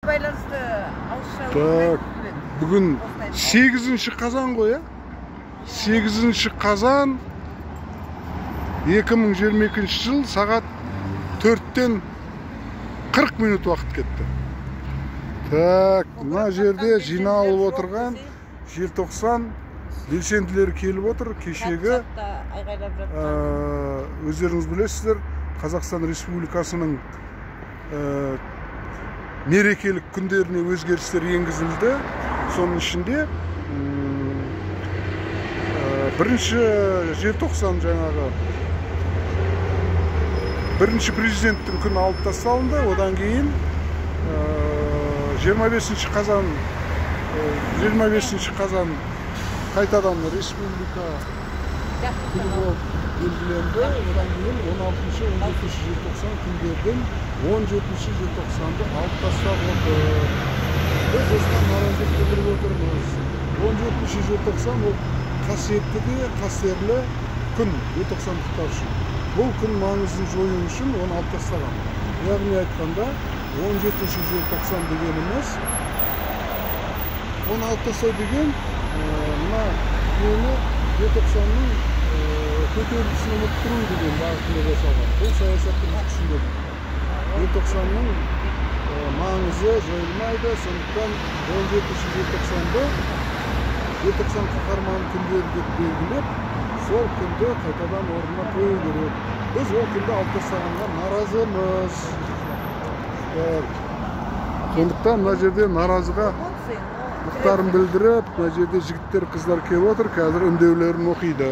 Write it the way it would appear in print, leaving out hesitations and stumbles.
байланысты ауызша Так, бүгін 8 қазан ғой, я? 8 қазан 2022 жыл сағат 4-тен 40 минут уақыт кетті. Так, мына жерде жиналып отырған желтоқсан белсенділері келіп отыр. Кешегі өздеріңіз білесіздер, Қазақстан Республикасының мерекелік күндеріне өзгерістер енгізілді. Соның ішінде 1-ші желтоқсан жаңағы 1-ші президенттің күні алып тасталынды. Одан кейін 25-ші қазан қайтадан республика күні болып белгіленді. Одан кейін 16-ші 17-ші желтоқсан күндерден 17-ші желтоқсанды алып тастап отыр. Біз осыған наразылық білдіріп отырмыз. 17-ші желтоқсан ол қасиетті де қастерлі күн желтоқсандықтар үшін. Бұл күн маңызын жою үшін оны алып тастаған. Яғни айтқанда 17-ші желтоқсан дегеніміз оны алып тастау деген мына нені желтоқсанның көтерілісін ұмыттыру деген бағытында жасалған. Бұл саясаттың күшінде желтоқсанның маңызы жойылмайды. Сондықтан 17-ші желтоқсанды желтоқсан қаһарман күндері деп белгілеп, сол күнді қайтадан орнына қою керек. Біз ол күнді алып тастағанға наразымыз. Сондықтан мына жерде наразыға мұқтарын білдіріп, мына жерде жігіттер, қыздар келіп отыр, қазір үндеулерін оқиды.